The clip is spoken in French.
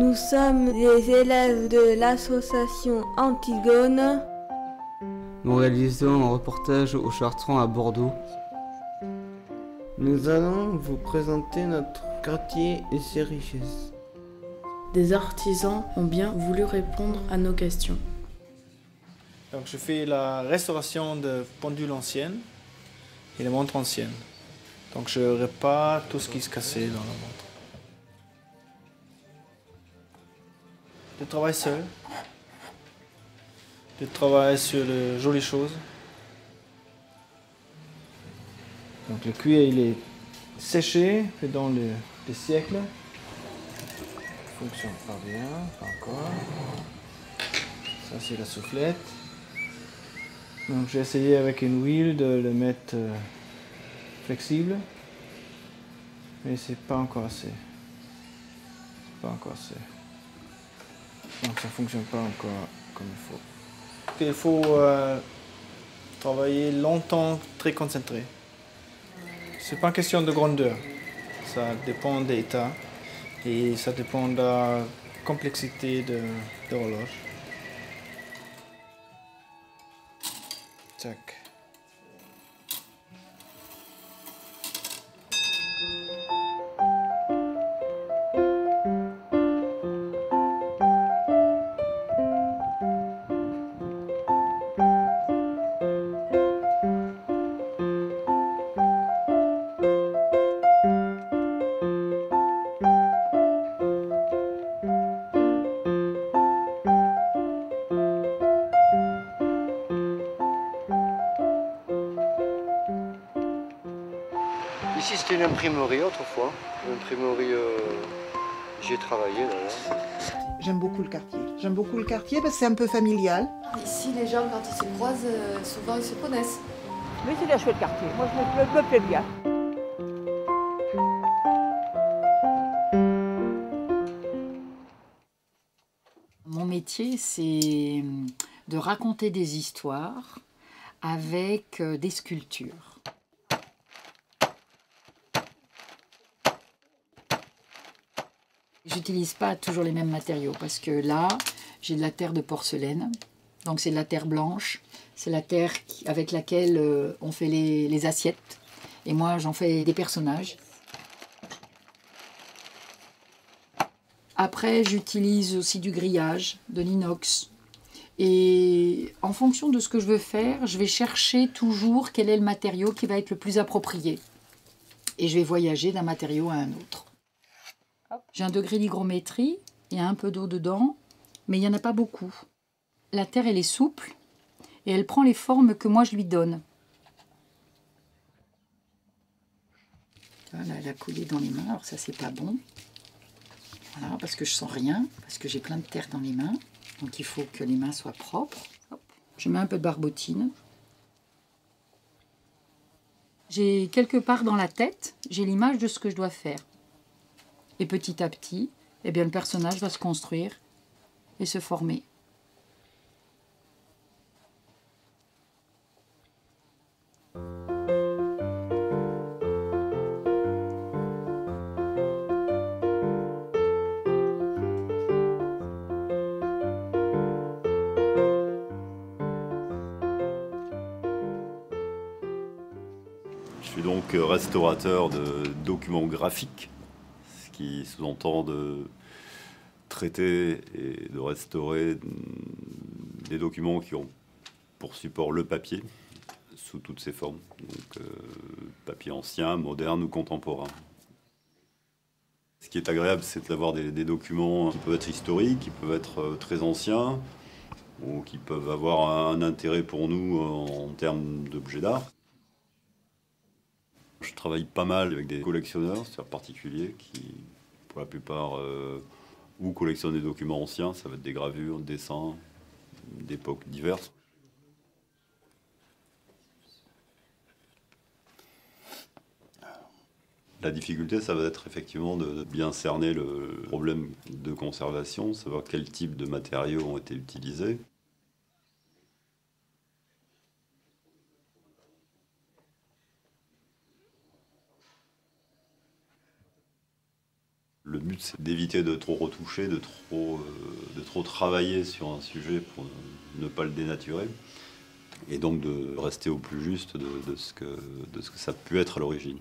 Nous sommes les élèves de l'association Antigone. Nous réalisons un reportage au Chartrons à Bordeaux. Nous allons vous présenter notre quartier et ses richesses. Des artisans ont bien voulu répondre à nos questions. Donc je fais la restauration de pendules anciennes et les montres anciennes. Donc je répare tout ce qui se cassait dans la montre. Je travaille seul. Je travaille sur de jolies choses. Donc le cuir il est séché dans des siècles. Il fonctionne pas bien, pas encore. Ça c'est la soufflette. Donc j'ai essayé avec une huile de le mettre flexible. Mais c'est pas encore assez. C'est pas encore assez. Donc ça fonctionne pas encore comme il faut. Il faut travailler longtemps, très concentré. C'est pas une question de grandeur. Ça dépend des états et ça dépend de la complexité de l'horloge. Tac. Ici c'était une imprimerie autrefois, une imprimerie j'y ai travaillé d'ailleurs. J'aime beaucoup le quartier. J'aime beaucoup le quartier parce que c'est un peu familial. Ici les gens quand ils se croisent, souvent ils se connaissent. Mais c'est un chouette quartier, moi je me plais bien. Mon métier c'est de raconter des histoires avec des sculptures. J'utilise pas toujours les mêmes matériaux parce que là, j'ai de la terre de porcelaine, donc c'est de la terre blanche, c'est la terre avec laquelle on fait les assiettes, et moi j'en fais des personnages. Après, j'utilise aussi du grillage, de l'inox, et en fonction de ce que je veux faire, je vais chercher toujours quel est le matériau qui va être le plus approprié, et je vais voyager d'un matériau à un autre. J'ai un degré d'hygrométrie, il y a un peu d'eau dedans, mais il n'y en a pas beaucoup. La terre, elle est souple et elle prend les formes que moi je lui donne. Voilà, elle a coulé dans les mains, alors ça c'est pas bon. Voilà, parce que je sens rien, parce que j'ai plein de terre dans les mains, donc il faut que les mains soient propres. Hop. Je mets un peu de barbotine. J'ai quelque part dans la tête, j'ai l'image de ce que je dois faire. Et petit à petit, eh bien, le personnage va se construire et se former. Je suis donc restaurateur de documents graphiques, ce qui sous-entend de traiter et de restaurer des documents qui ont pour support le papier, sous toutes ses formes, donc papier ancien, moderne ou contemporain. Ce qui est agréable, c'est d'avoir des documents qui peuvent être historiques, qui peuvent être très anciens, ou qui peuvent avoir un intérêt pour nous en termes d'objets d'art. Je travaille pas mal avec des collectionneurs, c'est-à-dire particuliers, qui, pour la plupart, ou collectionnent des documents anciens, ça va être des gravures, des dessins, d'époques diverses. La difficulté, ça va être effectivement de bien cerner le problème de conservation, savoir quel type de matériaux ont été utilisés. Le but, c'est d'éviter de trop retoucher, de trop travailler sur un sujet pour ne pas le dénaturer, et donc de rester au plus juste de ce que ça a pu être à l'origine.